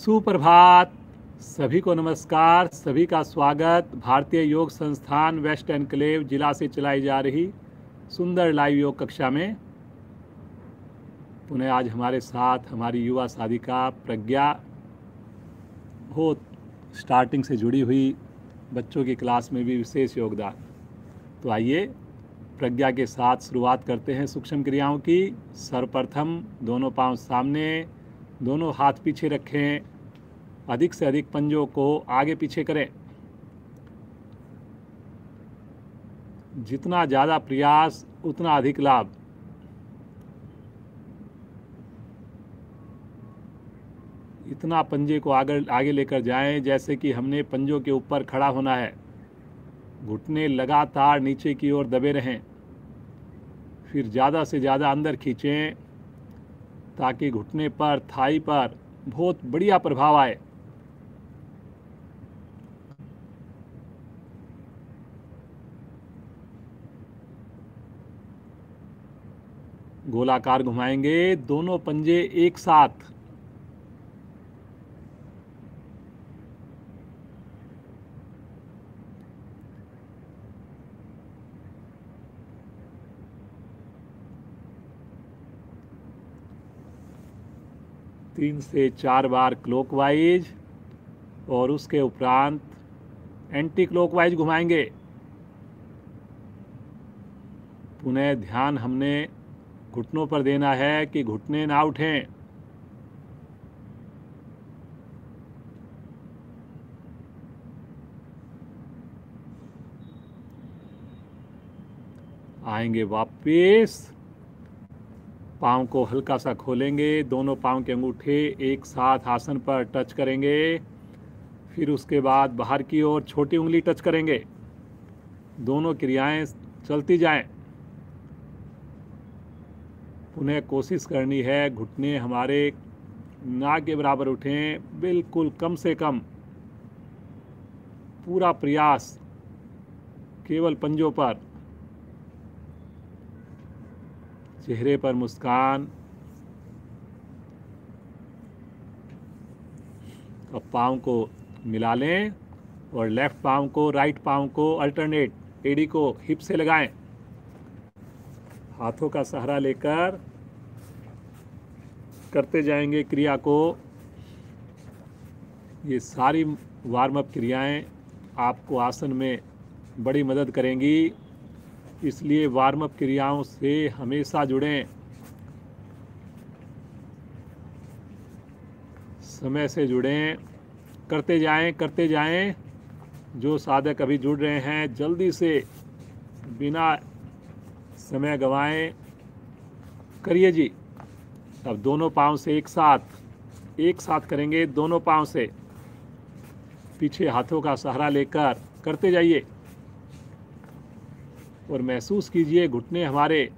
सुप्रभात। सभी को नमस्कार। सभी का स्वागत भारतीय योग संस्थान वेस्ट एनक्लेव जिला से चलाई जा रही सुंदर लाइव योग कक्षा में। पुनः आज हमारे साथ हमारी युवा साधिका प्रज्ञा बहुत स्टार्टिंग से जुड़ी हुई, बच्चों की क्लास में भी विशेष योगदान। तो आइए प्रज्ञा के साथ शुरुआत करते हैं सूक्ष्म क्रियाओं की। सर्वप्रथम दोनों पांव सामने, दोनों हाथ पीछे रखें, अधिक से अधिक पंजों को आगे पीछे करें। जितना ज़्यादा प्रयास उतना अधिक लाभ। इतना पंजे को आगे लेकर जाएं जैसे कि हमने पंजों के ऊपर खड़ा होना है। घुटने लगातार नीचे की ओर दबे रहें। फिर ज़्यादा से ज़्यादा अंदर खींचें ताकि घुटने पर, थाई पर बहुत बढ़िया प्रभाव आए। गोलाकार घुमाएंगे, दोनों पंजे एक साथ। तीन से चार बार क्लॉकवाइज और उसके उपरांत एंटी क्लॉकवाइज घुमाएंगे। पुनः ध्यान हमने घुटनों पर देना है कि घुटने ना उठें। आएंगे वापस, पाँव को हल्का सा खोलेंगे, दोनों पाँव के अंगूठे एक साथ आसन पर टच करेंगे। फिर उसके बाद बाहर की ओर छोटी उंगली टच करेंगे। दोनों क्रियाएं चलती जाएं। पुनः कोशिश करनी है घुटने हमारे नाक के बराबर उठें, बिल्कुल कम से कम। पूरा प्रयास केवल पंजों पर। चेहरे पर मुस्कान। अब पाँव को मिला लें और लेफ्ट पाँव को राइट पाँव को अल्टरनेट एड़ी को हिप से लगाएं। हाथों का सहारा लेकर करते जाएंगे क्रिया को। ये सारी वार्म अप क्रियाएं आपको आसन में बड़ी मदद करेंगी, इसलिए वार्म अप क्रियाओं से हमेशा जुड़ें। समय से जुड़ें, करते जाएं। जो साधक अभी जुड़ रहे हैं जल्दी से बिना समय गंवाएं करिए जी। अब दोनों पाँव से एक साथ करेंगे। दोनों पाँव से पीछे हाथों का सहारा लेकर करते जाइए और महसूस कीजिए घुटने हमारे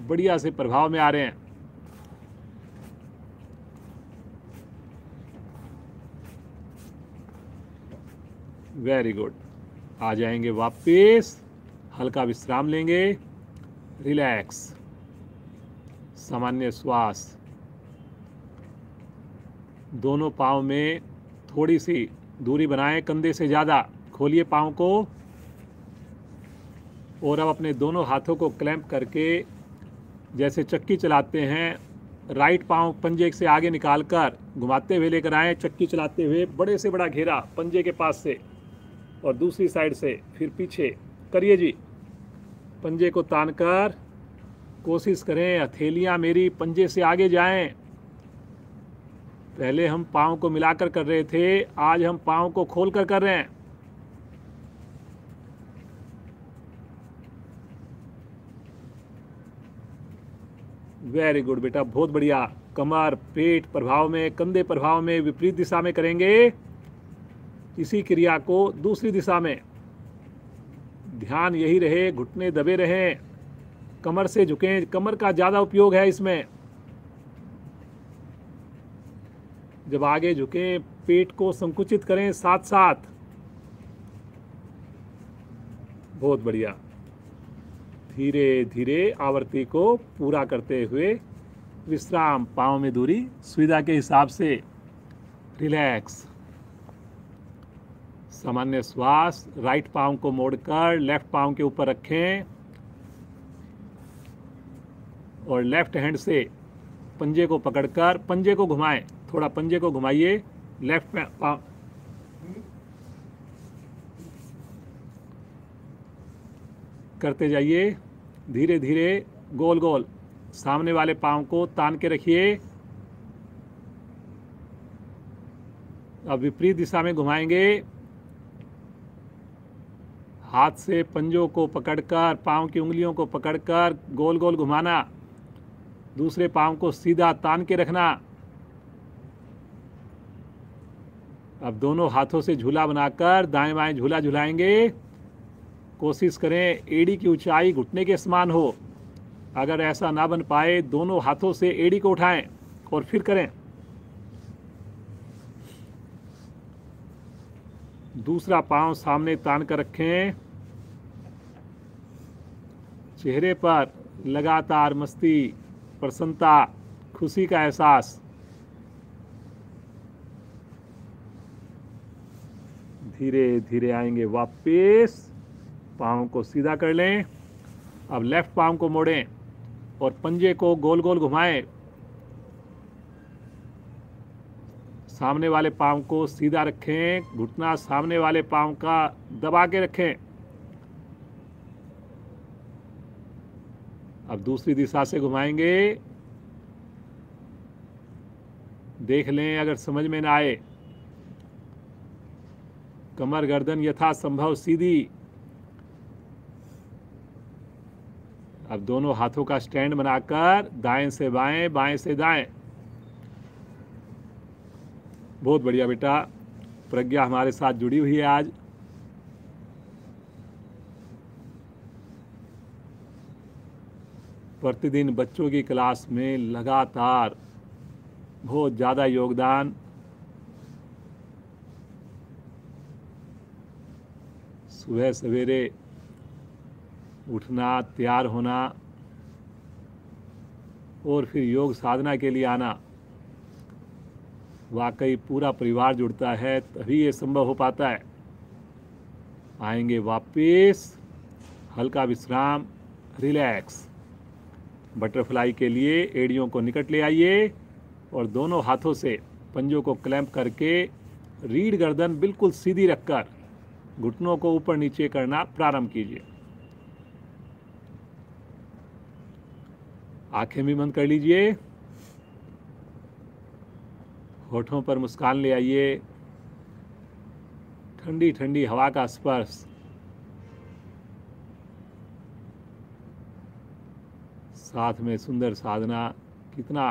बढ़िया से प्रभाव में आ रहे हैं। Very good. आ जाएंगे वापस, हल्का विश्राम लेंगे, रिलैक्स, सामान्य श्वास। दोनों पाँव में थोड़ी सी दूरी बनाएं, कंधे से ज़्यादा। खोलिए पाँव को और अब अपने दोनों हाथों को क्लैंप करके जैसे चक्की चलाते हैं, राइट पाँव पंजे से आगे निकालकर घुमाते हुए लेकर आएँ। चक्की चलाते हुए बड़े से बड़ा घेरा पंजे के पास से और दूसरी साइड से फिर पीछे करिए जी। पंजे को तानकर कोशिश करें हथेलियां मेरी पंजे से आगे जाएं। पहले हम पाँव को मिलाकर कर रहे थे, आज हम पाँव को खोलकर कर रहे हैं। वेरी गुड बेटा, बहुत बढ़िया। कमर, पेट प्रभाव में, कंधे प्रभाव में, विपरीत दिशा में करेंगे इसी क्रिया को दूसरी दिशा में। ध्यान यही रहे, घुटने दबे रहें, कमर से झुकें। कमर का ज़्यादा उपयोग है इसमें। जब आगे झुकें पेट को संकुचित करें साथ साथ। बहुत बढ़िया। धीरे धीरे आवृत्ति को पूरा करते हुए विश्राम, पाँव में दूरी सुविधा के हिसाब से रिलैक्स। सामान्य श्वास। राइट पाँव को मोड़कर लेफ्ट पाँव के ऊपर रखें और लेफ्ट हैंड से पंजे को पकड़कर पंजे को घुमाएं। थोड़ा पंजे को घुमाइए। लेफ्ट पाँव करते जाइए धीरे धीरे, गोल गोल। सामने वाले पाँव को तान के रखिए। अब विपरीत दिशा में घुमाएंगे। हाथ से पंजों को पकड़कर, पाँव की उंगलियों को पकड़कर गोल गोल घुमाना। दूसरे पाँव को सीधा तान के रखना। अब दोनों हाथों से झूला बनाकर दाएं बाएं झूला झुलाएंगे। कोशिश करें एड़ी की ऊंचाई घुटने के समान हो। अगर ऐसा ना बन पाए, दोनों हाथों से एड़ी को उठाएं और फिर करें। दूसरा पांव सामने तान कर रखें। चेहरे पर लगातार मस्ती, प्रसन्नता, खुशी का एहसास। धीरे धीरे आएंगे वापस। पाँव को सीधा कर लें। अब लेफ्ट पाँव को मोड़ें और पंजे को गोल गोल घुमाएं। सामने वाले पाँव को सीधा रखें। घुटना सामने वाले पाँव का दबा के रखें। अब दूसरी दिशा से घुमाएंगे। देख लें अगर समझ में ना आए। कमर गर्दन यथासंभव सीधी। अब दोनों हाथों का स्टैंड बनाकर दाएं से बाएं, बाएं से दाएं। बहुत बढ़िया बेटा, प्रज्ञा हमारे साथ जुड़ी हुई है आज। प्रतिदिन बच्चों की क्लास में लगातार बहुत ज़्यादा योगदान। सुबह सवेरे उठना, तैयार होना और फिर योग साधना के लिए आना। वाकई पूरा परिवार जुड़ता है तभी ये संभव हो पाता है। आएंगे वापस, हल्का विश्राम, रिलैक्स। बटरफ्लाई के लिए एड़ियों को निकट ले आइए और दोनों हाथों से पंजों को क्लैंप करके रीढ़ गर्दन बिल्कुल सीधी रखकर घुटनों को ऊपर नीचे करना प्रारंभ कीजिए। आंखें भी बंद कर लीजिए। होठों पर मुस्कान ले आइए। ठंडी ठंडी हवा का स्पर्श। साथ में सुंदर साधना, कितना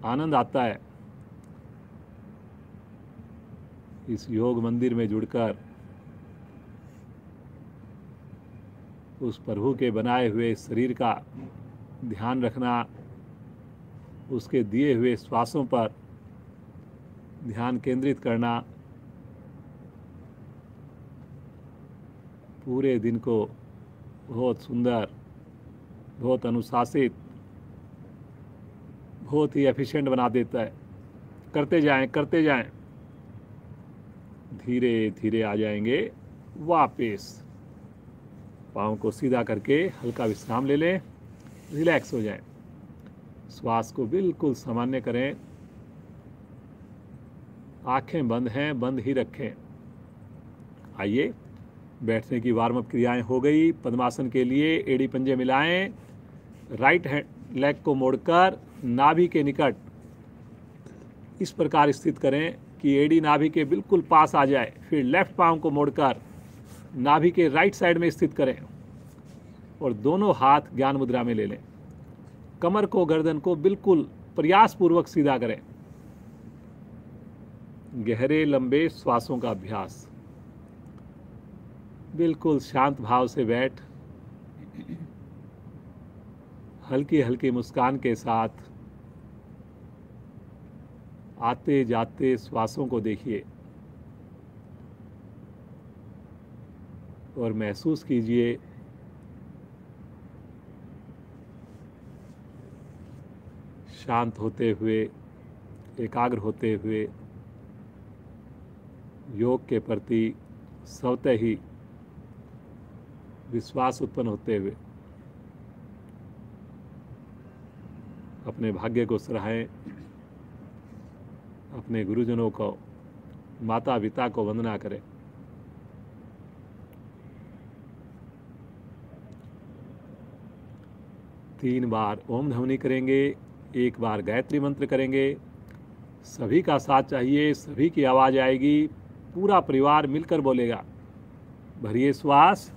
आनंद आता है इस योग मंदिर में जुड़कर। उस प्रभु के बनाए हुए शरीर का ध्यान रखना, उसके दिए हुए श्वासों पर ध्यान केंद्रित करना, पूरे दिन को बहुत सुंदर, बहुत अनुशासित, बहुत ही एफिशिएंट बना देता है। करते जाएं, करते जाएं। धीरे धीरे आ जाएंगे वापस। पाँव को सीधा करके हल्का विश्राम ले लें, रिलैक्स हो जाएं। श्वास को बिल्कुल सामान्य करें। आंखें बंद हैं, बंद ही रखें। आइए, बैठने की वार्म अप क्रियाएं हो गई। पद्मासन के लिए एड़ी पंजे मिलाएं। राइट हैंड लेग को मोड़कर नाभि के निकट इस प्रकार स्थित करें कि एड़ी नाभि के बिल्कुल पास आ जाए। फिर लेफ्ट पाँव को मोड़कर नाभि के राइट साइड में स्थित करें और दोनों हाथ ज्ञान मुद्रा में ले लें। कमर को, गर्दन को बिल्कुल प्रयासपूर्वक सीधा करें। गहरे लंबे श्वासों का अभ्यास। बिल्कुल शांत भाव से बैठ हल्की हल्की मुस्कान के साथ आते जाते श्वासों को देखिए और महसूस कीजिए शांत होते हुए, एकाग्र होते हुए योग के प्रति स्वतः ही विश्वास उत्पन्न होते हुए अपने भाग्य को सराहें, अपने गुरुजनों को, माता पिता को वंदना करें। तीन बार ओम ध्वनि करेंगे, एक बार गायत्री मंत्र करेंगे। सभी का साथ चाहिए, सभी की आवाज़ आएगी, पूरा परिवार मिलकर बोलेगा। भरिए श्वास।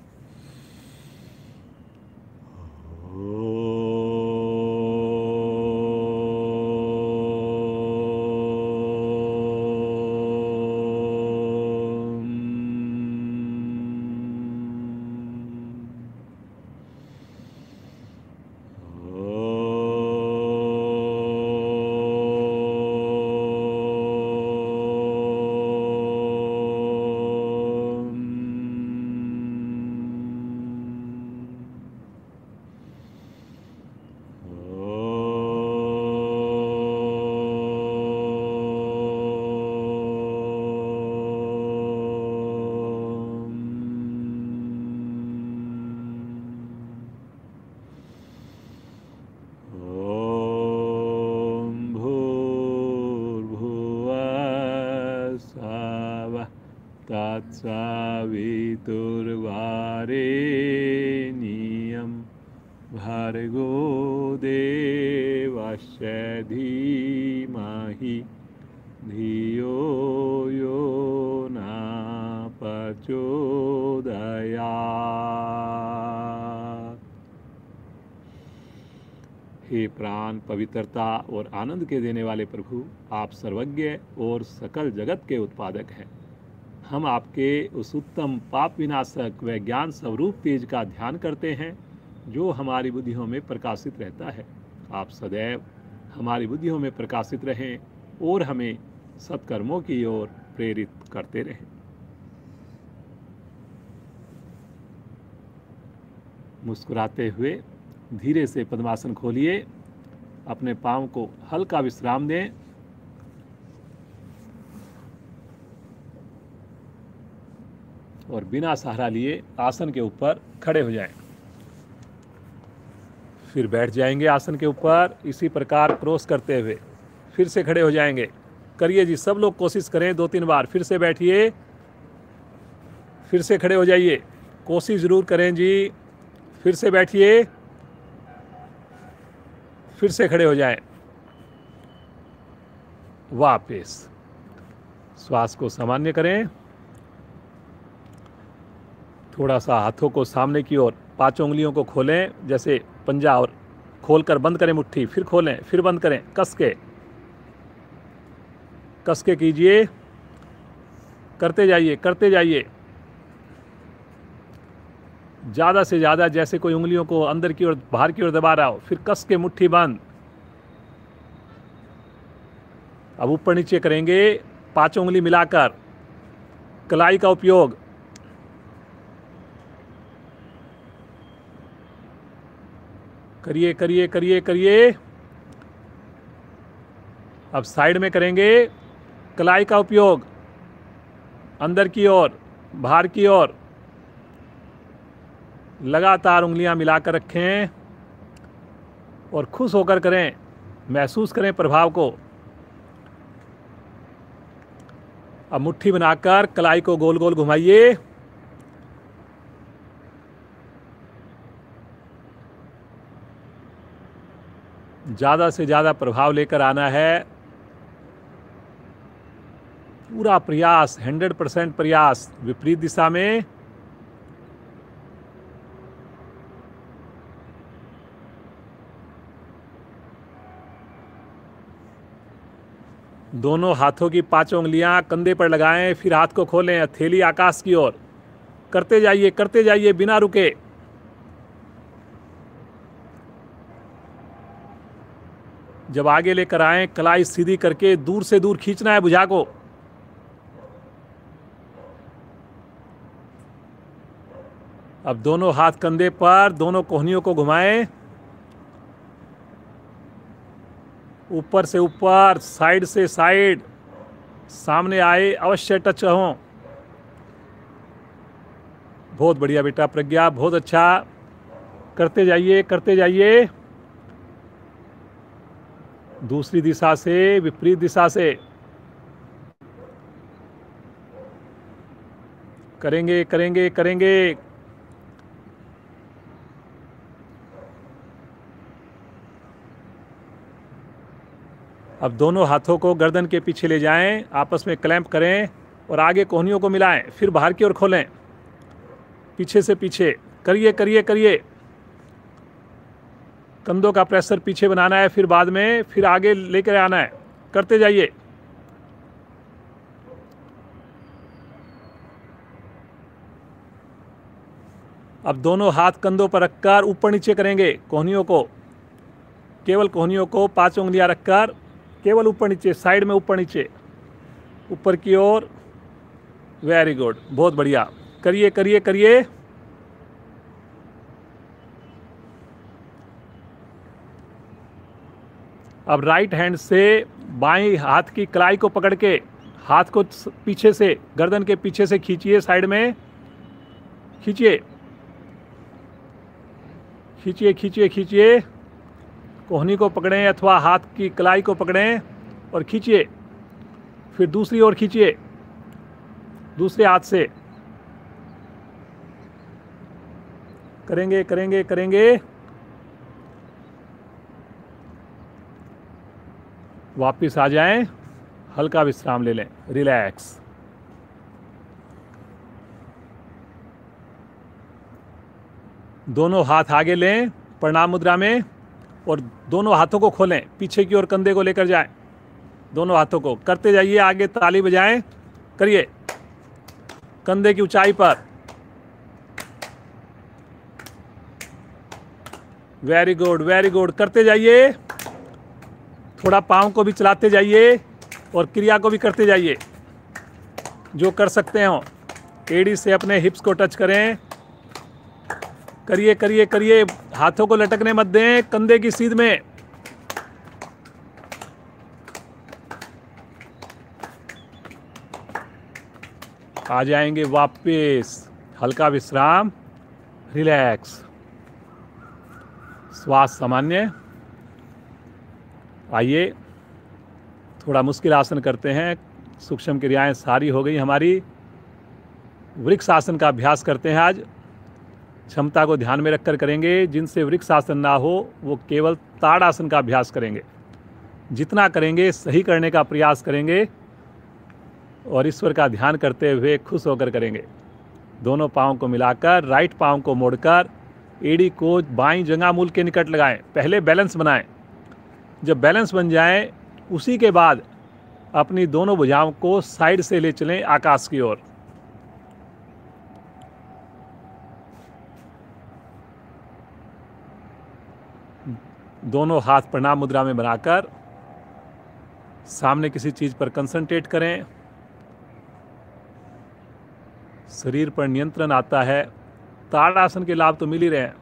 तत्सवितुर्वरेण्यं भर्गो देवस्य धीमहि धियो यो न प्रचोदयात्। हे प्राण, पवित्रता और आनंद के देने वाले प्रभु, आप सर्वज्ञ और सकल जगत के उत्पादक हैं। हम आपके उस उत्तम पाप विनाशक व ज्ञान स्वरूप तेज का ध्यान करते हैं जो हमारी बुद्धियों में प्रकाशित रहता है। आप सदैव हमारी बुद्धियों में प्रकाशित रहें और हमें सत्कर्मों की ओर प्रेरित करते रहें। मुस्कुराते हुए धीरे से पद्मासन खोलिए, अपने पाँव को हल्का विश्राम दें। और बिना सहारा लिए आसन के ऊपर खड़े हो जाएं। फिर बैठ जाएंगे आसन के ऊपर, इसी प्रकार क्रॉस करते हुए फिर से खड़े हो जाएंगे। करिए जी, सब लोग कोशिश करें 2-3 बार। फिर से बैठिए, फिर से खड़े हो जाइए, कोशिश ज़रूर करें जी। फिर से बैठिए, फिर से खड़े हो जाएं। वापस श्वास को सामान्य करें। थोड़ा सा हाथों को सामने की ओर, 5 उंगलियों को खोलें जैसे पंजा, और खोलकर बंद करें मुट्ठी, फिर खोलें, फिर बंद करें। कस के कीजिए, करते जाइए, करते जाइए। ज़्यादा से ज़्यादा, जैसे कोई उंगलियों को अंदर की ओर, बाहर की ओर दबा रहा हो। फिर कस के मुट्ठी बंद। अब ऊपर नीचे करेंगे 5 उंगली मिलाकर, कलाई का उपयोग। करिए करिए करिए करिए। अब साइड में करेंगे कलाई का उपयोग, अंदर की ओर, बाहर की ओर। लगातार उंगलियां मिलाकर रखें और खुश होकर करें, महसूस करें प्रभाव को। अब मुट्ठी बनाकर कलाई को गोल गोल घुमाइए। ज़्यादा से ज़्यादा प्रभाव लेकर आना है। पूरा प्रयास, 100% प्रयास विपरीत दिशा में। दोनों हाथों की 5 उंगलियां कंधे पर लगाएं, फिर हाथ को खोलें, हथेली आकाश की ओर। करते जाइए बिना रुके। जब आगे लेकर आएं, कलाई सीधी करके दूर से दूर खींचना है भुजा को। अब दोनों हाथ कंधे पर, दोनों कोहनियों को घुमाएं। ऊपर से ऊपर, साइड से साइड, सामने आए, अवश्य टच हों। बहुत बढ़िया बेटा प्रज्ञा, बहुत अच्छा, करते जाइए करते जाइए। दूसरी दिशा से, विपरीत दिशा से करेंगे करेंगे करेंगे। अब दोनों हाथों को गर्दन के पीछे ले जाएं, आपस में क्लैंप करें और आगे कोहनियों को मिलाएं, फिर बाहर की ओर खोलें, पीछे से पीछे करिए करिए करिए। कंधों का प्रेशर पीछे बनाना है, फिर बाद में फिर आगे लेकर आना है, करते जाइए। अब दोनों हाथ कंधों पर रखकर ऊपर नीचे करेंगे कोहनियों को, केवल कोहनियों को 5 उंगलियां रखकर केवल ऊपर नीचे, साइड में ऊपर नीचे, ऊपर की ओर। वेरी गुड, बहुत बढ़िया, करिए करिए करिए। अब राइट हैंड से बाएं हाथ की कलाई को पकड़ के हाथ को पीछे से, गर्दन के पीछे से खींचिए, साइड में खींचिए खींचिए खींचिए खींचिए। कोहनी को पकड़ें अथवा हाथ की कलाई को पकड़ें और खींचिए, फिर दूसरी ओर खींचिए दूसरे हाथ से। करेंगे करेंगे करेंगे। वापिस आ जाएं, हल्का विश्राम ले लें, रिलैक्स। दोनों हाथ आगे लें प्रणाम मुद्रा में और दोनों हाथों को खोलें, पीछे की ओर कंधे को लेकर जाएं, दोनों हाथों को करते जाइए, आगे ताली बजाएं, करिए कंधे की ऊंचाई पर। वेरी गुड वेरी गुड, करते जाइए। थोड़ा पाँव को भी चलाते जाइए और क्रिया को भी करते जाइए जो कर सकते हो। एड़ी से अपने हिप्स को टच करें, करिए करिए करिए। हाथों को लटकने मत दें, कंधे की सीध में। आ जाएंगे वापस, हल्का विश्राम, रिलैक्स, श्वास सामान्य। आइए थोड़ा मुश्किल आसन करते हैं, सूक्ष्म क्रियाएं सारी हो गई हमारी। वृक्ष आसन का अभ्यास करते हैं आज, क्षमता को ध्यान में रखकर करेंगे। जिनसे वृक्ष आसन ना हो वो केवल ताड़ासन का अभ्यास करेंगे। जितना करेंगे सही करने का प्रयास करेंगे और ईश्वर का ध्यान करते हुए खुश होकर करेंगे। दोनों पाँव को मिलाकर राइट पाँव को मोड़कर एड़ी को बाईं जंघा मूल के निकट लगाएं। पहले बैलेंस बनाएं, जब बैलेंस बन जाए उसी के बाद अपनी दोनों भुजाओं को साइड से ले चलें आकाश की ओर। दोनों हाथ प्रणाम मुद्रा में बनाकर सामने किसी चीज पर कंसंट्रेट करें। शरीर पर नियंत्रण आता है। ताड़ासन के लाभ तो मिल ही रहे हैं।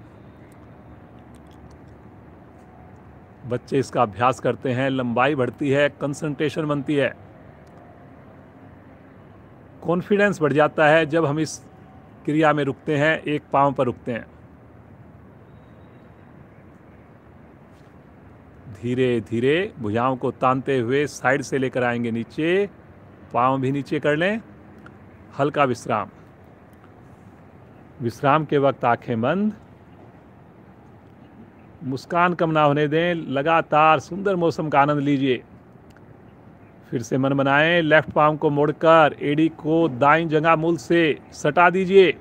बच्चे इसका अभ्यास करते हैं, लंबाई बढ़ती है, कंसंट्रेशन बनती है, कॉन्फिडेंस बढ़ जाता है जब हम इस क्रिया में रुकते हैं, एक पांव पर रुकते हैं। धीरे धीरे भुजाओं को तानते हुए साइड से लेकर आएंगे नीचे, पांव भी नीचे कर लें, हल्का विश्राम। विश्राम के वक्त आंखें बंद, मुस्कान कम ना होने दें, लगातार सुंदर मौसम का आनंद लीजिए। फिर से मन बनाएं, लेफ्ट पाम को मोड़कर एड़ी को दाईं जंघा मूल से सटा दीजिए,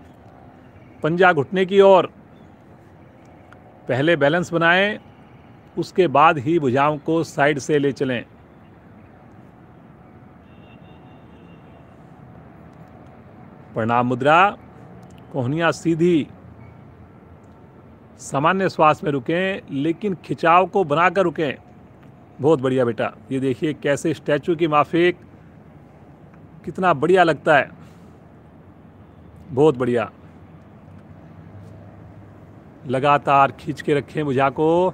पंजा घुटने की ओर। पहले बैलेंस बनाएं, उसके बाद ही भुजाओं को साइड से ले चलें। प्रणाम मुद्रा, कोहनियां सीधी, सामान्य श्वास में रुकें लेकिन खिंचाव को बनाकर रुकें। बहुत बढ़िया बेटा, ये देखिए कैसे स्टैचू की माफिक कितना बढ़िया लगता है। बहुत बढ़िया, लगातार खींच के रखें भुजा को।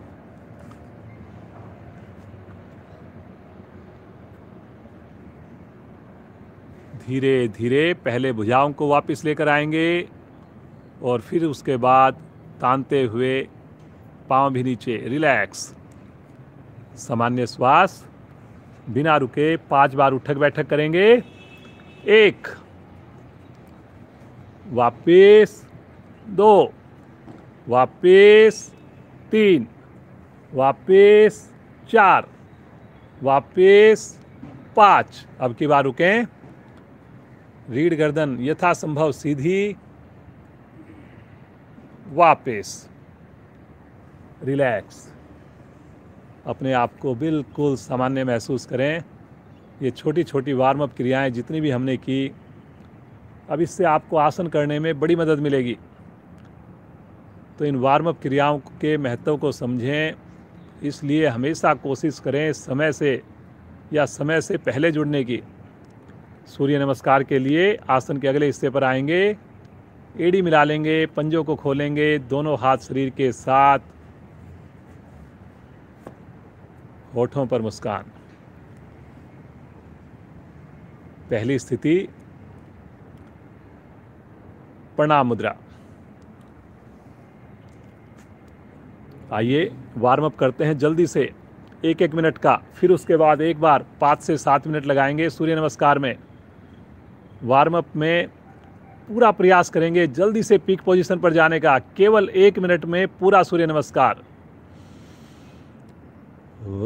धीरे धीरे पहले भुजाओं को वापस लेकर आएंगे, और फिर उसके बाद तानते हुए पाँव भी नीचे, रिलैक्स। सामान्य श्वास बिना रुके 5 बार उठक बैठक करेंगे। 1, वापिस 2, वापिस 3, वापिस 4, वापिस 5। अब की बार रुकें। रीढ़ गर्दन यथासंभव सीधी, वापिस, रिलैक्स। अपने आप को बिल्कुल सामान्य महसूस करें। ये छोटी छोटी वार्म अप क्रियाएं जितनी भी हमने की, अब इससे आपको आसन करने में बड़ी मदद मिलेगी। तो इन वार्म अप क्रियाओं के महत्व को समझें, इसलिए हमेशा कोशिश करें समय से या समय से पहले जुड़ने की। सूर्य नमस्कार के लिए आसन के अगले हिस्से पर आएंगे। एड़ी मिला लेंगे, पंजों को खोलेंगे, दोनों हाथ शरीर के साथ, होठों पर मुस्कान। पहली स्थिति प्रणाम मुद्रा। आइए वार्म अप करते हैं जल्दी से, 1-1 मिनट का। फिर उसके बाद एक बार 5 से 7 मिनट लगाएंगे सूर्य नमस्कार में। वार्म अप में पूरा प्रयास करेंगे जल्दी से पीक पोजीशन पर जाने का। केवल 1 मिनट में पूरा सूर्य नमस्कार। ओम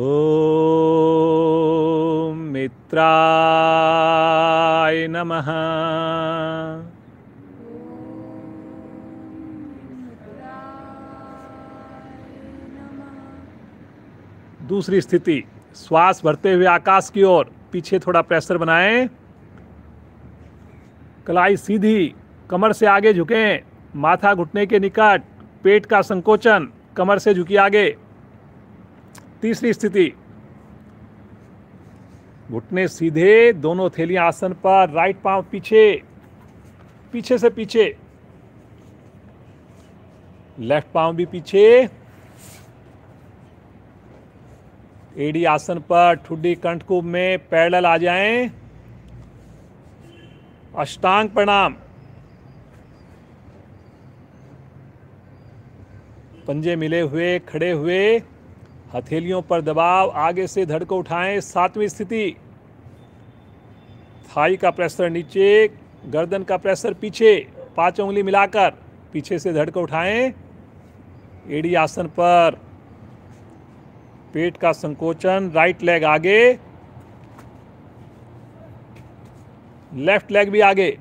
मित्राय नमः। दूसरी स्थिति, श्वास भरते हुए आकाश की ओर, पीछे थोड़ा प्रेशर बनाएं। कलाई सीधी, कमर से आगे झुकें, माथा घुटने के निकट, पेट का संकोचन, कमर से झुकी आगे। तीसरी स्थिति, घुटने सीधे, दोनों थैलियां आसन पर, राइट पांव पीछे, पीछे से पीछे, लेफ्ट पांव भी पीछे। एड़ी आसन पर, ठुड्डी कंठकूप में पैरेलल आ जाएं। अष्टांग प्रणाम। पंजे मिले हुए, खड़े हुए, हथेलियों पर दबाव, आगे से धड़ को उठाएं। 7वीं स्थिति, थाई का प्रेशर नीचे, गर्दन का प्रेशर पीछे, 5 उंगली मिलाकर पीछे से धड़ को उठाएं। एड़ी आसन पर, पेट का संकोचन, राइट लेग आगे, लेफ्ट लेग भी आगे,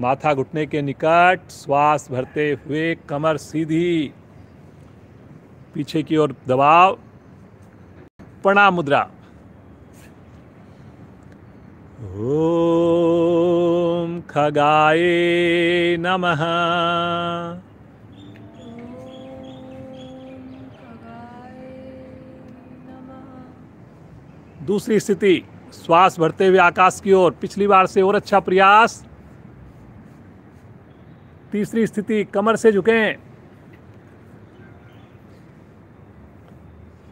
माथा घुटने के निकट, श्वास भरते हुए कमर सीधी, पीछे की ओर दबाव। प्रणाम मुद्रा। ओम खगाय नमः। दूसरी स्थिति, श्वास भरते हुए आकाश की ओर, पिछली बार से और अच्छा प्रयास। तीसरी स्थिति, कमर से झुकें,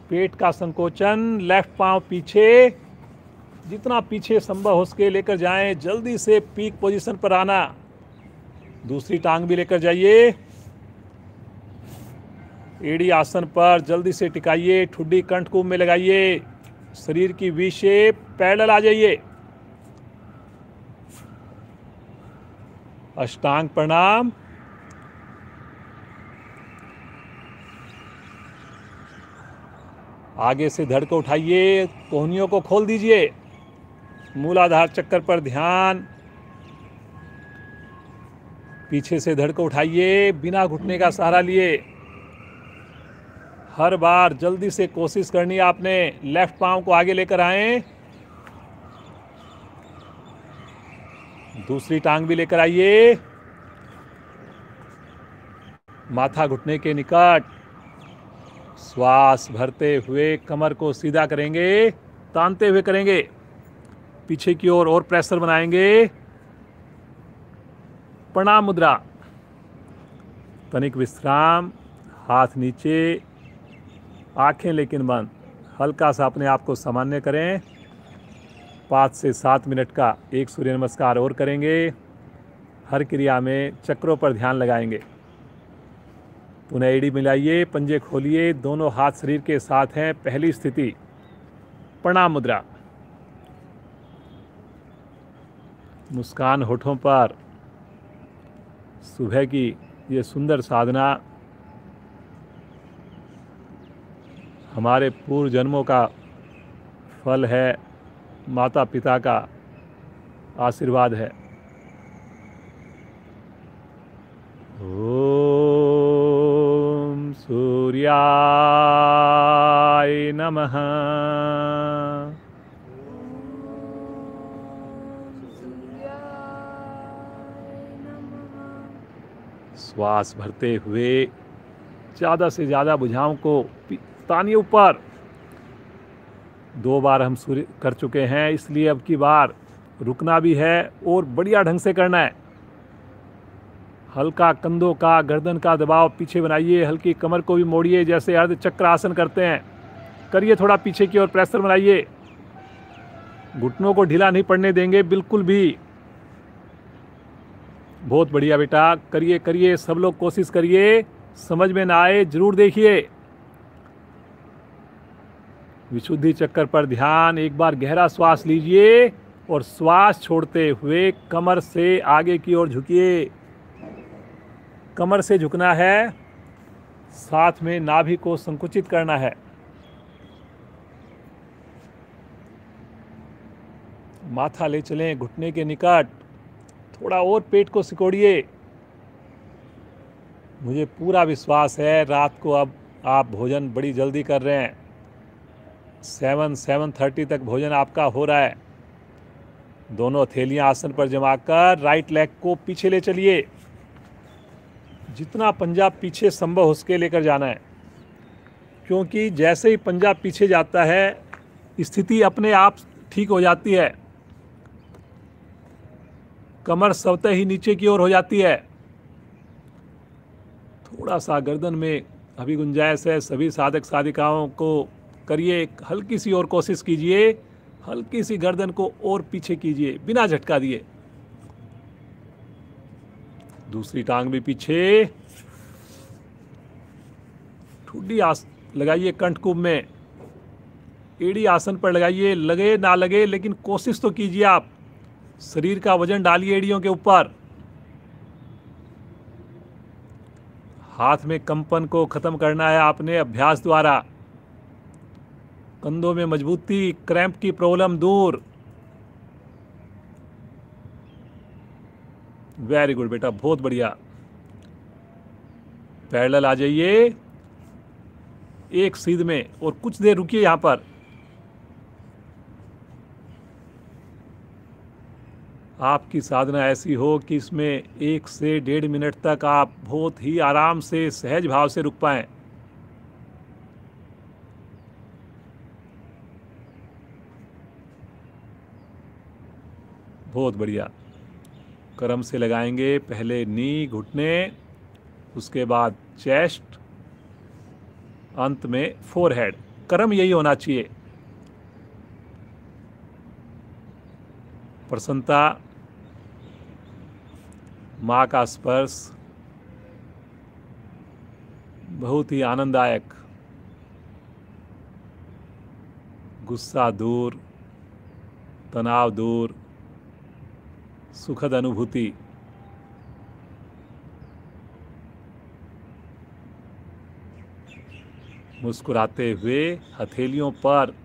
पेट का संकोचन, लेफ्ट पांव पीछे, जितना पीछे संभव हो सके लेकर जाएं। जल्दी से पीक पोजीशन पर आना। दूसरी टांग भी लेकर जाइए। एड़ी आसन पर जल्दी से टिकाइए, ठुड्डी कंठकूप में लगाइए, शरीर की वी शेप, पैरेलल आ जाइए। अष्टांग प्रणाम। आगे से धड़ को उठाइए, कोहनियों को खोल दीजिए, मूलाधार चक्कर पर ध्यान। पीछे से धड़ को उठाइए, बिना घुटने का सहारा लिए। हर बार जल्दी से कोशिश करनी है आपने। लेफ्ट पांव को आगे लेकर आएं। दूसरी टांग भी लेकर आइए, माथा घुटने के निकट, श्वास भरते हुए कमर को सीधा करेंगे, तानते हुए करेंगे, पीछे की ओर और प्रेशर बनाएंगे। प्रणाम मुद्रा। तनिक विश्राम, हाथ नीचे, आंखें लेकिन बंद। हल्का सा अपने आप को सामान्य करें। 5 से 7 मिनट का एक सूर्य नमस्कार और करेंगे। हर क्रिया में चक्रों पर ध्यान लगाएंगे। पुनः एड़ी मिलाइए, पंजे खोलिए, दोनों हाथ शरीर के साथ हैं। पहली स्थिति प्रणाम मुद्रा। मुस्कान होठों पर। सुबह की ये सुंदर साधना हमारे पूर्व जन्मों का फल है, माता पिता का आशीर्वाद है। ओम सूर्याय नमः। श्वास भरते हुए ज़्यादा से ज़्यादा भुजाओं को तानिए ऊपर। 2 बार हम सूर्य कर चुके हैं, इसलिए अब की बार रुकना भी है और बढ़िया ढंग से करना है। हल्का कंधों का, गर्दन का दबाव पीछे बनाइए। हल्की कमर को भी मोड़िए, जैसे अर्ध चक्र आसन करते हैं। करिए थोड़ा पीछे की ओर, प्रेशर बनाइए। घुटनों को ढीला नहीं पड़ने देंगे बिल्कुल भी। बहुत बढ़िया बेटा, करिए करिए, सब लोग कोशिश करिए। समझ में ना आए जरूर देखिए। विशुद्धि चक्कर पर ध्यान। एक बार गहरा श्वास लीजिए और श्वास छोड़ते हुए कमर से आगे की ओर झुकिए। कमर से झुकना है, साथ में नाभि को संकुचित करना है। माथा ले चलें घुटने के निकट। थोड़ा और पेट को सिकोड़िए। मुझे पूरा विश्वास है रात को अब आप भोजन बड़ी जल्दी कर रहे हैं। 7:30 तक भोजन आपका हो रहा है। दोनों हथेलियां आसन पर जमाकर राइट लेग को पीछे ले चलिए। जितना पंजा पीछे संभव हो सके लेकर जाना है, क्योंकि जैसे ही पंजा पीछे जाता है स्थिति अपने आप ठीक हो जाती है। कमर स्वतः ही नीचे की ओर हो जाती है। थोड़ा सा गर्दन में अभी गुंजाइश है। सभी साधक साधिकाओं को करिए, हल्की सी और कोशिश कीजिए। हल्की सी गर्दन को और पीछे कीजिए बिना झटका दिए। दूसरी टांग भी पीछे। ठुड्डी लगाइए कंठकुंभ में। एड़ी आसन पर लगाइए, लगे ना लगे लेकिन कोशिश तो कीजिए आप। शरीर का वजन डालिए एड़ियों के ऊपर। हाथ में कंपन को खत्म करना है आपने अभ्यास द्वारा। कंधों में मजबूती, क्रैम्प की प्रॉब्लम दूर। वेरी गुड बेटा, बहुत बढ़िया। पैरेलल आ जाइए एक सीध में और कुछ देर रुकिए यहां पर। आपकी साधना ऐसी हो कि इसमें 1 से 1.5 मिनट तक आप बहुत ही आराम से सहज भाव से रुक पाएं। बहुत बढ़िया। क्रम से लगाएंगे, पहले नी, घुटने, उसके बाद चेस्ट, अंत में फोरहेड। क्रम यही होना चाहिए। प्रसन्नता, माँ का स्पर्श बहुत ही आनंददायक। गुस्सा दूर, तनाव दूर, सुखद अनुभूति। मुस्कुराते हुए हथेलियों पर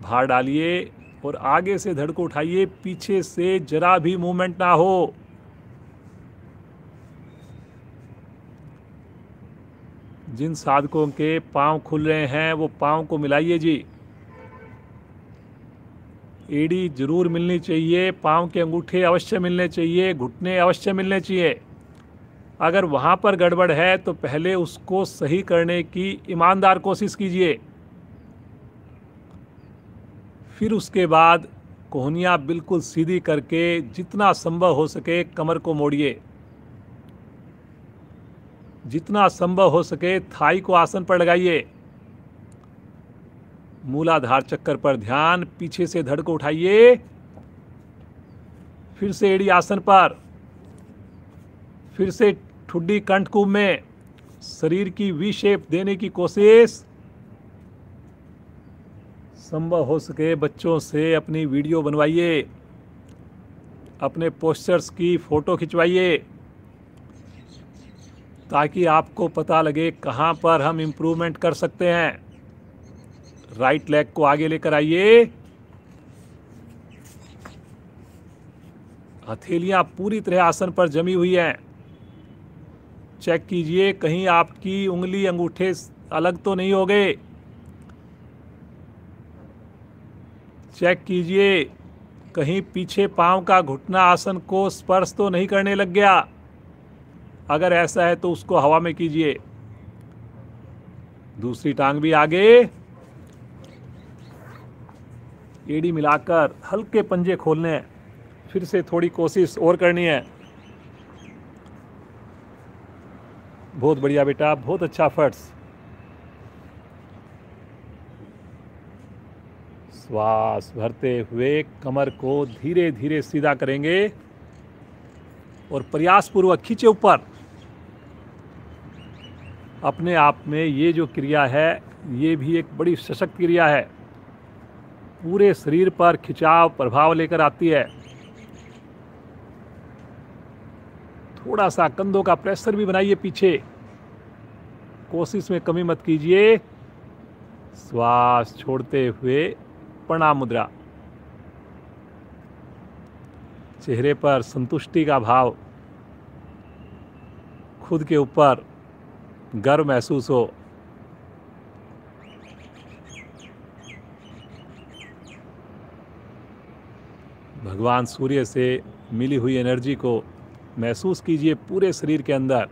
भार डालिए और आगे से धड़ को उठाइए। पीछे से जरा भी मूवमेंट ना हो। जिन साधकों के पांव खुल रहे हैं वो पांव को मिलाइए जी। एड़ी जरूर मिलनी चाहिए, पांव के अंगूठे अवश्य मिलने चाहिए, घुटने अवश्य मिलने चाहिए। अगर वहाँ पर गड़बड़ है तो पहले उसको सही करने की ईमानदार कोशिश कीजिए। फिर उसके बाद कोहनियाँ बिल्कुल सीधी करके जितना संभव हो सके कमर को मोड़िए। जितना संभव हो सके थाई को आसन पर लगाइए। मूलाधार चक्कर पर ध्यान। पीछे से धड़ को उठाइए। फिर से एड़ी आसन पर। फिर से ठुड्डी कंठकूप में शरीर की वी शेप देने की कोशिश। संभव हो सके बच्चों से अपनी वीडियो बनवाइए, अपने पोस्चर्स की फ़ोटो खिंचवाइए, ताकि आपको पता लगे कहाँ पर हम इम्प्रूवमेंट कर सकते हैं। राइट लेग को आगे लेकर आइए, हथेलियां पूरी तरह आसन पर जमी हुई हैं। चेक कीजिए कहीं आपकी उंगली अंगूठे अलग तो नहीं हो गए। चेक कीजिए कहीं पीछे पांव का घुटना आसन को स्पर्श तो नहीं करने लग गया। अगर ऐसा है तो उसको हवा में कीजिए। दूसरी टांग भी आगे, एड़ी मिलाकर हल्के पंजे खोलने हैं। फिर से थोड़ी कोशिश और करनी है। बहुत बढ़िया बेटा, बहुत अच्छा फर्स्ट। श्वास भरते हुए कमर को धीरे धीरे सीधा करेंगे और प्रयासपूर्वक खींचे ऊपर। अपने आप में ये जो क्रिया है ये भी एक बड़ी सशक्त क्रिया है, पूरे शरीर पर खिंचाव प्रभाव लेकर आती है। थोड़ा सा कंधों का प्रेशर भी बनाइए पीछे, कोशिश में कमी मत कीजिए। श्वास छोड़ते हुए प्रणाम मुद्रा, चेहरे पर संतुष्टि का भाव, खुद के ऊपर गर्व महसूस हो। भगवान सूर्य से मिली हुई एनर्जी को महसूस कीजिए पूरे शरीर के अंदर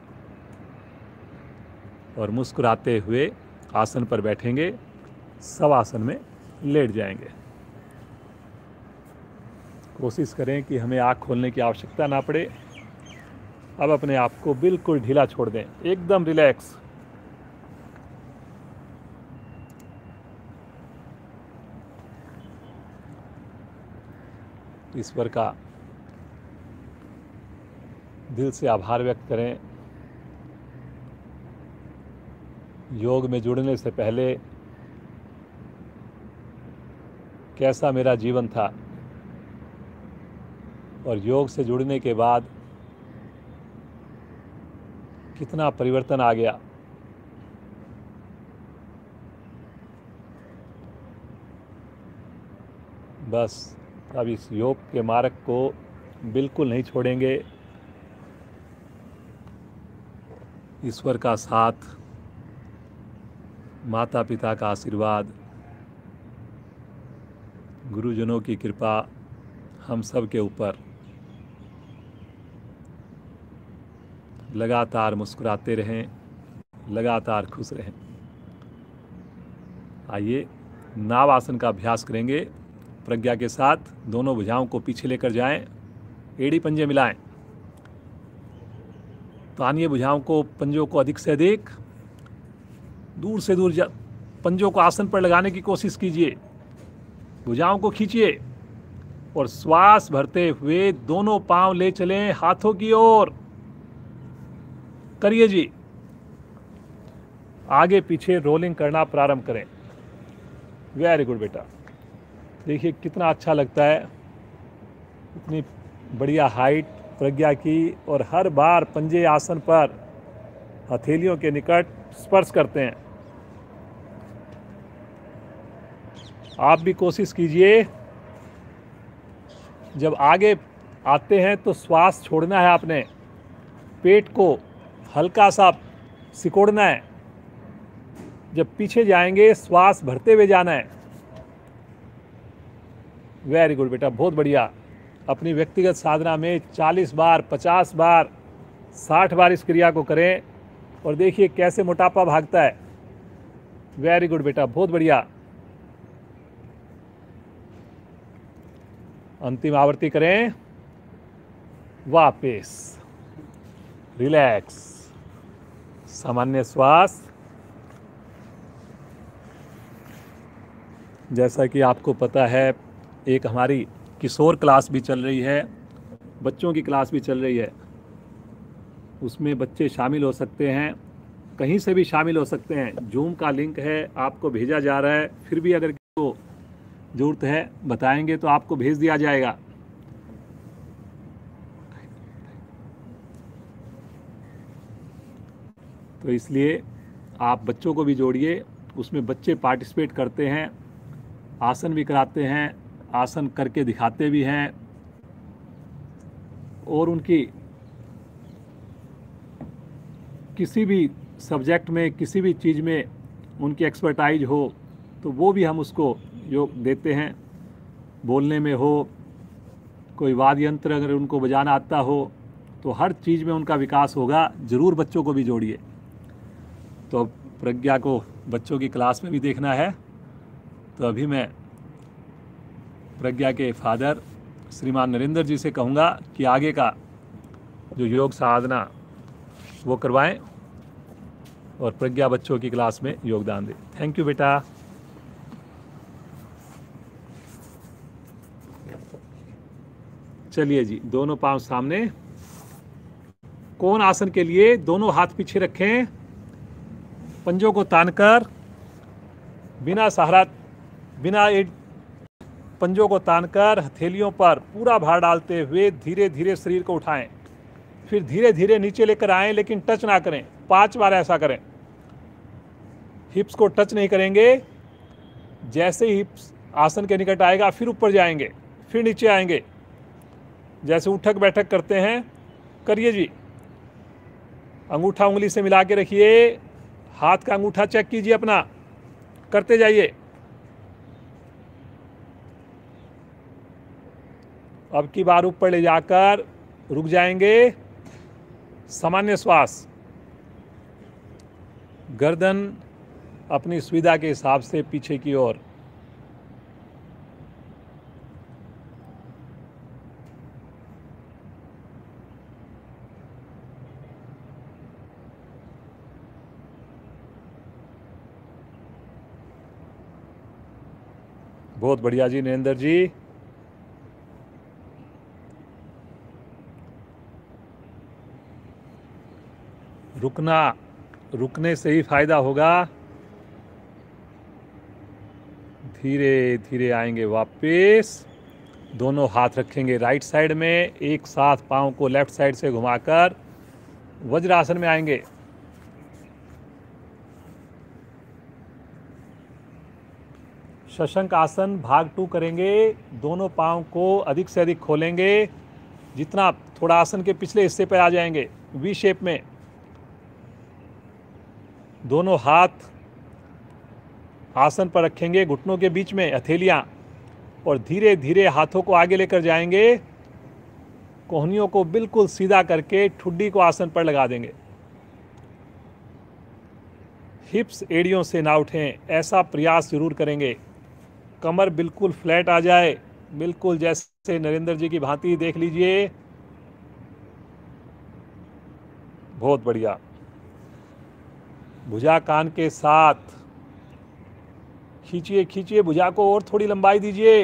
और मुस्कुराते हुए आसन पर बैठेंगे। शवासन में लेट जाएंगे। कोशिश करें कि हमें आँख खोलने की आवश्यकता ना पड़े। अब अपने आप को बिल्कुल ढीला छोड़ दें, एकदम रिलैक्स। ईश्वर का दिल से आभार व्यक्त करें। योग में जुड़ने से पहले कैसा मेरा जीवन था और योग से जुड़ने के बाद कितना परिवर्तन आ गया। बस अब इस योग के मार्ग को बिल्कुल नहीं छोड़ेंगे। ईश्वर का साथ, माता पिता का आशीर्वाद, गुरुजनों की कृपा हम सब के ऊपर। लगातार मुस्कुराते रहें, लगातार खुश रहें। आइए नाव आसन का अभ्यास करेंगे। प्रज्ञा के साथ दोनों भुजाओं को पीछे लेकर जाएं, एड़ी पंजे मिलाएं। तानिए भुजाओं को, पंजों को अधिक से अधिक दूर से दूर पंजों को आसन पर लगाने की कोशिश कीजिए। भुजाओं को खींचिए और श्वास भरते हुए दोनों पांव ले चलें हाथों की ओर। करिए जी। आगे पीछे रोलिंग करना प्रारंभ करें। वेरी गुड बेटा। देखिए कितना अच्छा लगता है, इतनी बढ़िया हाइट प्रज्ञा की, और हर बार पंजे आसन पर हथेलियों के निकट स्पर्श करते हैं। आप भी कोशिश कीजिए, जब आगे आते हैं तो श्वास छोड़ना है आपने, पेट को हल्का सा सिकोड़ना है। जब पीछे जाएंगे श्वास भरते हुए जाना है। वेरी गुड बेटा, बहुत बढ़िया। अपनी व्यक्तिगत साधना में 40 बार, 50 बार, 60 बार इस क्रिया को करें और देखिए कैसे मोटापा भागता है। वेरी गुड बेटा, बहुत बढ़िया। अंतिम आवृत्ति करें। वापस रिलैक्स, सामान्य श्वास। जैसा कि आपको पता है, एक हमारी किशोर क्लास भी चल रही है, बच्चों की क्लास भी चल रही है। उसमें बच्चे शामिल हो सकते हैं, कहीं से भी शामिल हो सकते हैं। जूम का लिंक है, आपको भेजा जा रहा है। फिर भी अगर किसी को ज़रूरत है बताएंगे तो आपको भेज दिया जाएगा। तो इसलिए आप बच्चों को भी जोड़िए, उसमें बच्चे पार्टिसिपेट करते हैं, आसन भी कराते हैं, आसन करके दिखाते भी हैं, और उनकी किसी भी सब्जेक्ट में, किसी भी चीज़ में उनकी एक्सपर्टाइज हो तो वो भी हम उसको योग देते हैं। बोलने में हो, कोई वाद्य यंत्र अगर उनको बजाना आता हो, तो हर चीज़ में उनका विकास होगा। ज़रूर बच्चों को भी जोड़िए। तो प्रज्ञा को बच्चों की क्लास में भी देखना है, तो अभी मैं प्रज्ञा के फादर श्रीमान नरेंद्र जी से कहूँगा कि आगे का जो योग साधना वो करवाएं और प्रज्ञा बच्चों की क्लास में योगदान दें। थैंक यू बेटा। चलिए जी, दोनों पांव सामने। कोण आसन के लिए दोनों हाथ पीछे रखें, पंजों को तानकर, बिना सहारा, बिना पंजों को तानकर हथेलियों पर पूरा भार डालते हुए धीरे धीरे शरीर को उठाएं। फिर धीरे धीरे नीचे लेकर आएं, लेकिन टच ना करें। 5 बार ऐसा करें। हिप्स को टच नहीं करेंगे। जैसे ही हिप्स आसन के निकट आएगा फिर ऊपर जाएंगे, फिर नीचे आएंगे। जैसे उठक बैठक करते हैं, करिए जी। अंगूठा उंगली से मिला के रखिए, हाथ का अंगूठा चेक कीजिए अपना, करते जाइए। अब की बार ऊपर ले जाकर रुक जाएंगे। सामान्य श्वास, गर्दन अपनी सुविधा के हिसाब से पीछे की ओर। बहुत बढ़िया जी नरेंद्र जी। रुकने से ही फायदा होगा। धीरे धीरे आएंगे वापस। दोनों हाथ रखेंगे राइट साइड में, एक साथ पाँव को लेफ्ट साइड से घुमाकर वज्रासन में आएंगे। शशंक आसन भाग 2 करेंगे। दोनों पाँव को अधिक से अधिक खोलेंगे, जितना थोड़ा आसन के पिछले हिस्से पर आ जाएंगे, वी शेप में। दोनों हाथ आसन पर रखेंगे, घुटनों के बीच में हथेलियां, और धीरे धीरे हाथों को आगे लेकर जाएंगे। कोहनियों को बिल्कुल सीधा करके ठुड्डी को आसन पर लगा देंगे। हिप्स एड़ियों से ना उठें, ऐसा प्रयास जरूर करेंगे। कमर बिल्कुल फ्लैट आ जाए, बिल्कुल जैसे नरेंद्र जी की भांति। देख लीजिए, बहुत बढ़िया। भुजा कान के साथ खींचिए खींचिए भुजा को, और थोड़ी लंबाई दीजिए।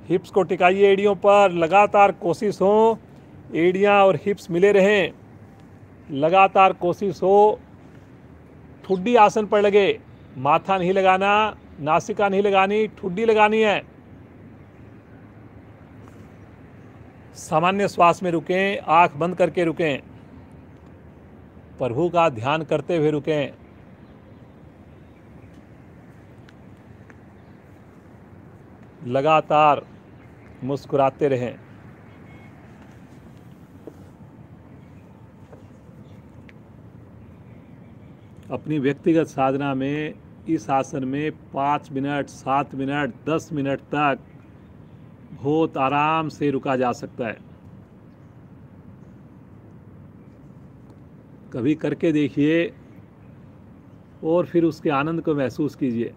हिप्स को टिकाइए एड़ियों पर। लगातार कोशिश हो एड़ियां और हिप्स मिले रहें, लगातार कोशिश हो। ठुड्डी आसन पर लगे, माथा नहीं लगाना, नासिका नहीं लगानी, ठुड्डी लगानी है। सामान्य श्वास में रुकें, आंख बंद करके रुकें, प्रभु का ध्यान करते हुए रुकें। लगातार मुस्कुराते रहें। अपनी व्यक्तिगत साधना में इस आसन में 5 मिनट, 7 मिनट, 10 मिनट तक बहुत आराम से रुका जा सकता है। कभी करके देखिए और फिर उसके आनंद को महसूस कीजिए।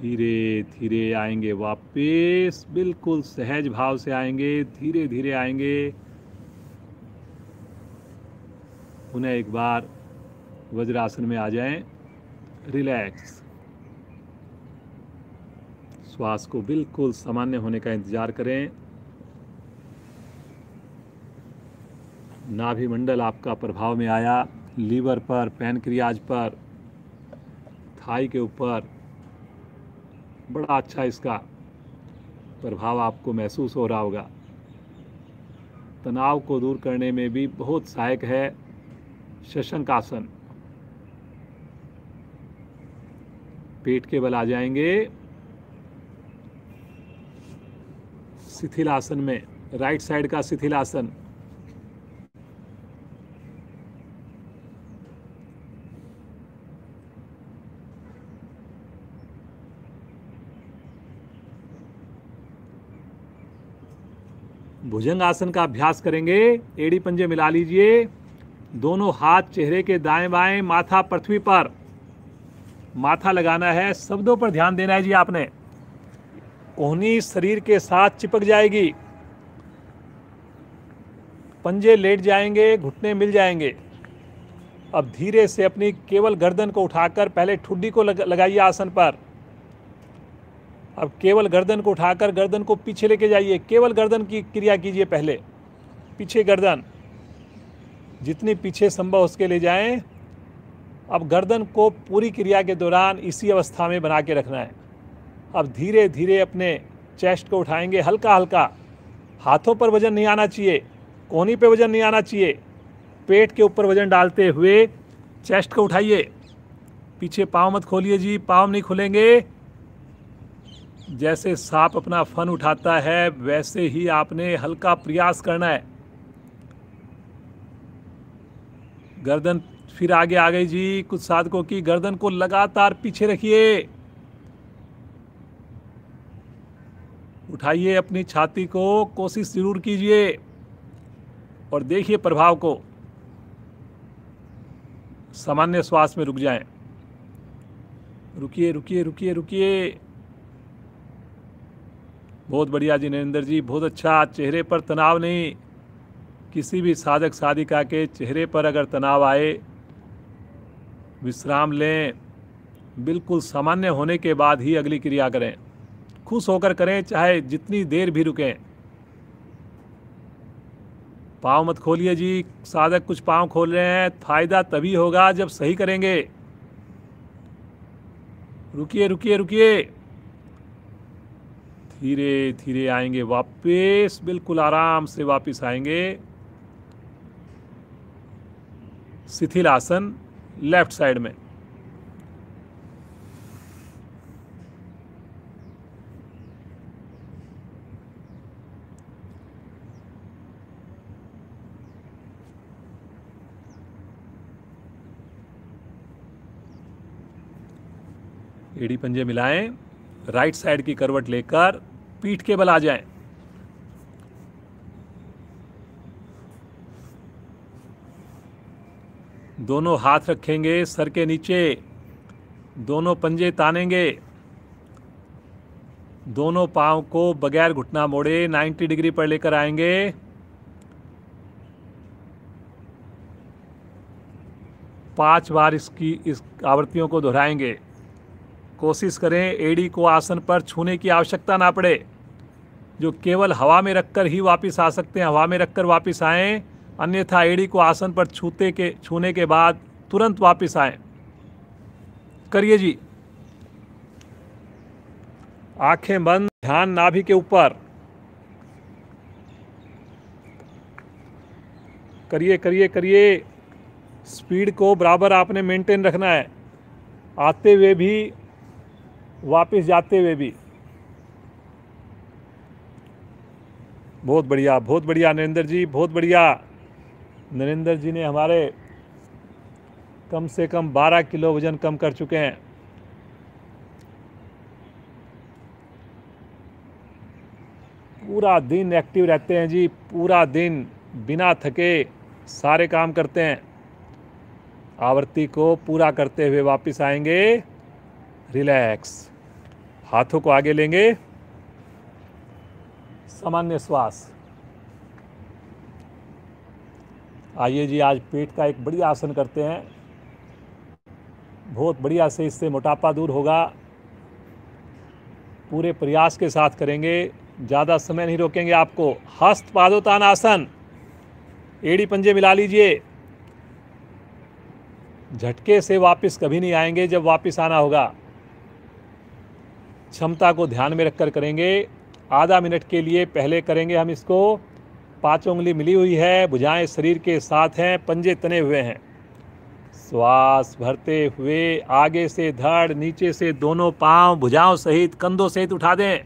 धीरे धीरे आएंगे वापस, बिल्कुल सहज भाव से आएंगे, धीरे धीरे आएंगे। पुनः एक बार वज्रासन में आ जाएं, रिलैक्स। श्वास को बिल्कुल सामान्य होने का इंतजार करें। नाभि मंडल आपका प्रभाव में आया, लीवर पर, पैनक्रियाज पर, थाई के ऊपर बड़ा अच्छा इसका प्रभाव आपको महसूस हो रहा होगा। तनाव को दूर करने में भी बहुत सहायक है शशंक आसन। पेट के बल आ जाएंगे शिथिल आसन में, राइट साइड का शिथिल आसन। भुजंग आसन का अभ्यास करेंगे। एड़ी पंजे मिला लीजिए, दोनों हाथ चेहरे के दाएं बाएं, माथा पृथ्वी पर, माथा लगाना है। शब्दों पर ध्यान देना है जी आपने। कोहनी शरीर के साथ चिपक जाएगी, पंजे लेट जाएंगे, घुटने मिल जाएंगे। अब धीरे से अपनी केवल गर्दन को उठाकर पहले ठुड्डी को लगाइए आसन पर। अब केवल गर्दन को उठाकर गर्दन को पीछे लेके जाइए, केवल गर्दन की क्रिया कीजिए। पहले पीछे गर्दन, जितनी पीछे संभव उसके ले जाएं। अब गर्दन को पूरी क्रिया के दौरान इसी अवस्था में बना के रखना है। अब धीरे धीरे अपने चेस्ट को उठाएंगे, हल्का हल्का। हाथों पर वजन नहीं आना चाहिए, कोहनी पे वजन नहीं आना चाहिए। पेट के ऊपर वजन डालते हुए चेस्ट को उठाइए। पीछे पाँव मत खोलिए जी, पाँव नहीं खुलेंगे। जैसे सांप अपना फन उठाता है वैसे ही आपने हल्का प्रयास करना है। गर्दन फिर आगे आ गई जी। कुछ साधकों की गर्दन को लगातार पीछे रखिए, उठाइए अपनी छाती को, कोशिश जरूर कीजिए और देखिए प्रभाव को। सामान्य श्वास में रुक जाएं। रुकिए रुकिए रुकिए रुकिए। बहुत बढ़िया जी नरेंद्र जी, बहुत अच्छा। चेहरे पर तनाव नहीं। किसी भी साधक साधिका के चेहरे पर अगर तनाव आए, विश्राम लें। बिल्कुल सामान्य होने के बाद ही अगली क्रिया करें। खुश होकर करें, चाहे जितनी देर भी रुकें। पाँव मत खोलिए जी। साधक कुछ पाँव खोल रहे हैं, फायदा तभी होगा जब सही करेंगे। रुकिए रुकिए रुकिए। धीरे धीरे आएंगे वापस, बिल्कुल आराम से वापस आएंगे। शिथिल आसन लेफ्ट साइड में। एड़ी पंजे मिलाएं, राइट साइड की करवट लेकर पीठ के बल आ जाएं। दोनों हाथ रखेंगे सर के नीचे, दोनों पंजे तानेंगे। दोनों पांव को बगैर घुटना मोड़े 90 डिग्री पर लेकर आएंगे। पांच बार इस आवृत्तियों को दोहराएंगे। कोशिश करें एड़ी को आसन पर छूने की आवश्यकता ना पड़े। जो केवल हवा में रखकर ही वापस आ सकते हैं, हवा में रखकर वापस आएं। अन्यथा एड़ी को आसन पर छूने के बाद तुरंत वापस आएं। करिए जी। आंखें बंद, ध्यान नाभि के ऊपर। करिए करिए करिए। स्पीड को बराबर आपने मेंटेन रखना है, आते हुए भी, वापस जाते हुए भी। बहुत बढ़िया नरेंद्र जी, बहुत बढ़िया। नरेंद्र जी ने हमारे कम से कम 12 किलो वजन कम कर चुके हैं। पूरा दिन एक्टिव रहते हैं जी, पूरा दिन बिना थके सारे काम करते हैं। आवृत्ति को पूरा करते हुए वापस आएंगे। रिलैक्स। हाथों को आगे लेंगे, सामान्य श्वास। आइए जी, आज पेट का एक बढ़िया आसन करते हैं, बहुत बढ़िया से, इससे मोटापा दूर होगा। पूरे प्रयास के साथ करेंगे, ज़्यादा समय नहीं रोकेंगे आपको। हस्त पादोत्तान आसन, एड़ी पंजे मिला लीजिए। झटके से वापस कभी नहीं आएंगे, जब वापस आना होगा क्षमता को ध्यान में रखकर करेंगे। आधा मिनट के लिए पहले करेंगे हम इसको। पांचों उंगली मिली हुई है, भुजाएं शरीर के साथ हैं, पंजे तने हुए हैं। श्वास भरते हुए आगे से धड़, नीचे से दोनों पांव भुजाओं सहित, कंधों सहित उठा दें।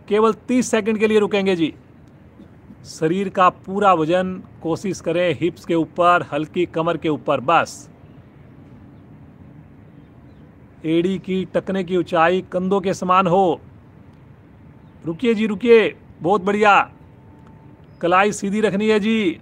केवल 30 सेकंड के लिए रुकेंगे जी। शरीर का पूरा वजन कोशिश करें हिप्स के ऊपर, हल्की कमर के ऊपर, बस। एड़ी की टखने की ऊंचाई कंधों के समान हो। रुकिए जी, रुकिए, बहुत बढ़िया। कलाई सीधी रखनी है जी।